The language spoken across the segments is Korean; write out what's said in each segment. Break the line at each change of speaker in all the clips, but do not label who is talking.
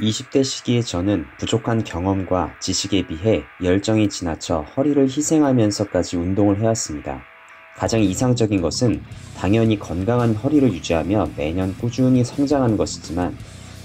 20대 시기의 저는 부족한 경험과 지식에 비해 열정이 지나쳐 허리를 희생하면서까지 운동을 해왔습니다. 가장 이상적인 것은 당연히 건강한 허리를 유지하며 매년 꾸준히 성장하는 것이지만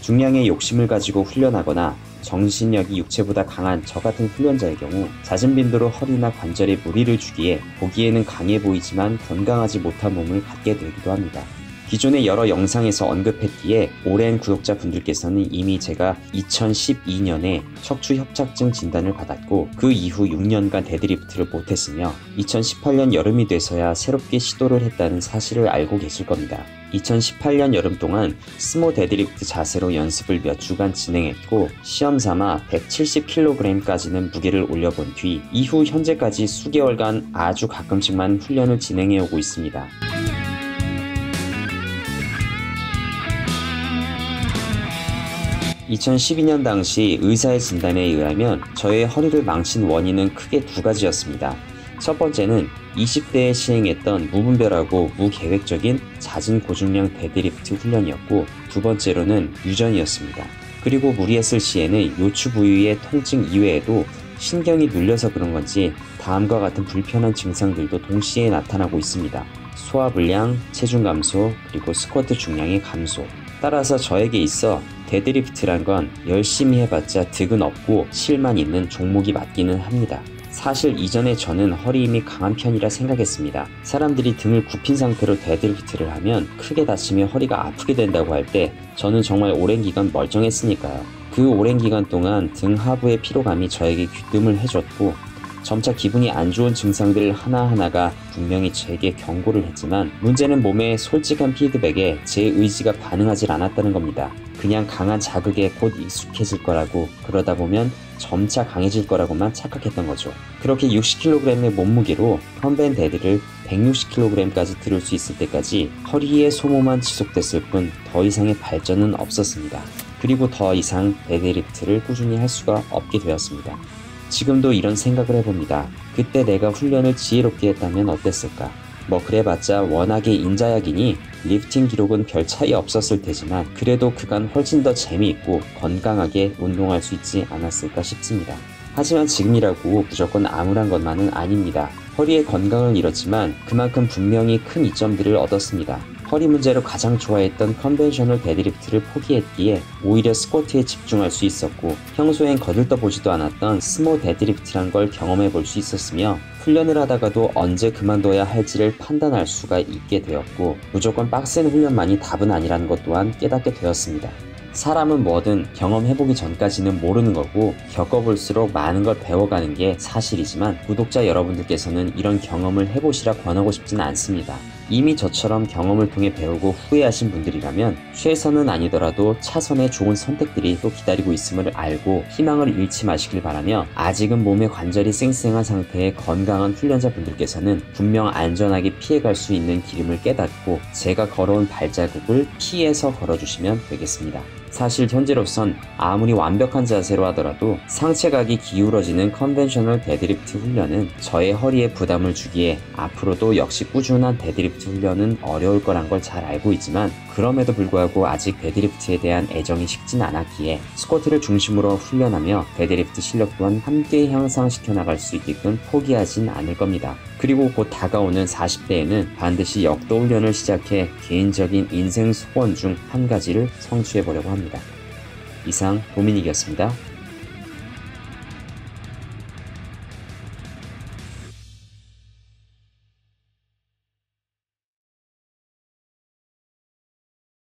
중량의 욕심을 가지고 훈련하거나 정신력이 육체보다 강한 저 같은 훈련자의 경우 잦은 빈도로 허리나 관절에 무리를 주기에 보기에는 강해 보이지만 건강하지 못한 몸을 갖게 되기도 합니다. 기존의 여러 영상에서 언급했기에 오랜 구독자분들께서는 이미 제가 2012년에 척추 협착증 진단을 받았고 그 이후 6년간 데드리프트를 못했으며 2018년 여름이 돼서야 새롭게 시도를 했다는 사실을 알고 계실 겁니다. 2018년 여름 동안 스모 데드리프트 자세로 연습을 몇 주간 진행했고 시험삼아 170kg까지는 무게를 올려본 뒤 이후 현재까지 수개월간 아주 가끔씩만 훈련을 진행해오고 있습니다. 2012년 당시 의사의 진단에 의하면 저의 허리를 망친 원인은 크게 두 가지였습니다. 첫 번째는 20대에 시행했던 무분별하고 무계획적인 잦은 고중량 데드리프트 훈련이었고 두 번째로는 유전이었습니다. 그리고 무리했을 시에는 요추 부위의 통증 이외에도 신경이 눌려서 그런 건지 다음과 같은 불편한 증상들도 동시에 나타나고 있습니다. 소화불량, 체중 감소, 그리고 스쿼트 중량의 감소. 따라서 저에게 있어 데드리프트란 건 열심히 해봤자 득은 없고 실만 있는 종목이 맞기는 합니다. 사실 이전에 저는 허리 힘이 강한 편이라 생각했습니다. 사람들이 등을 굽힌 상태로 데드리프트를 하면 크게 다치며 허리가 아프게 된다고 할 때 저는 정말 오랜 기간 멀쩡했으니까요. 그 오랜 기간 동안 등 하부의 피로감이 저에게 귀뜸을 해줬고 점차 기분이 안 좋은 증상들 하나하나가 분명히 제게 경고를 했지만 문제는 몸의 솔직한 피드백에 제 의지가 반응하지 않았다는 겁니다. 그냥 강한 자극에 곧 익숙해질 거라고 그러다 보면 점차 강해질 거라고만 착각했던 거죠. 그렇게 60kg의 몸무게로 컴밴 데드를 160kg까지 들을 수 있을 때까지 허리의 소모만 지속됐을 뿐 더 이상의 발전은 없었습니다. 그리고 더 이상 데드리프트를 꾸준히 할 수가 없게 되었습니다. 지금도 이런 생각을 해봅니다. 그때 내가 훈련을 지혜롭게 했다면 어땠을까? 뭐 그래봤자 워낙에 인자약이니 리프팅 기록은 별 차이 없었을 테지만 그래도 그간 훨씬 더 재미있고 건강하게 운동할 수 있지 않았을까 싶습니다. 하지만 지금이라고 무조건 암울한 것만은 아닙니다. 허리의 건강을 잃었지만 그만큼 분명히 큰 이점들을 얻었습니다. 허리 문제로 가장 좋아했던 컨벤셔널 데드리프트를 포기했기에 오히려 스쿼트에 집중할 수 있었고 평소엔 거들떠보지도 않았던 스모 데드리프트란 걸 경험해 볼 수 있었으며 훈련을 하다가도 언제 그만둬야 할지를 판단할 수가 있게 되었고 무조건 빡센 훈련만이 답은 아니라는 것 또한 깨닫게 되었습니다. 사람은 뭐든 경험해보기 전까지는 모르는 거고 겪어볼수록 많은 걸 배워가는 게 사실이지만 구독자 여러분들께서는 이런 경험을 해보시라 권하고 싶지는 않습니다. 이미 저처럼 경험을 통해 배우고 후회하신 분들이라면 최선은 아니더라도 차선의 좋은 선택들이 또 기다리고 있음을 알고 희망을 잃지 마시길 바라며 아직은 몸의 관절이 쌩쌩한 상태의 건강한 훈련자분들께서는 분명 안전하게 피해갈 수 있는 길임을 깨닫고 제가 걸어온 발자국을 피해서 걸어주시면 되겠습니다. 사실 현재로선 아무리 완벽한 자세로 하더라도 상체각이 기울어지는 컨벤셔널 데드리프트 훈련은 저의 허리에 부담을 주기에 앞으로도 역시 꾸준한 데드리프트 훈련은 어려울 거란 걸 잘 알고 있지만 그럼에도 불구하고 아직 데드리프트에 대한 애정이 식진 않았기에 스쿼트를 중심으로 훈련하며 데드리프트 실력 또한 함께 향상시켜 나갈 수 있게끔 포기하진 않을 겁니다. 그리고 곧 다가오는 40대에는 반드시 역도 훈련을 시작해 개인적인 인생 소원 중 한 가지를 성취해 보려고 합니다. 이상 도미닉이었습니다.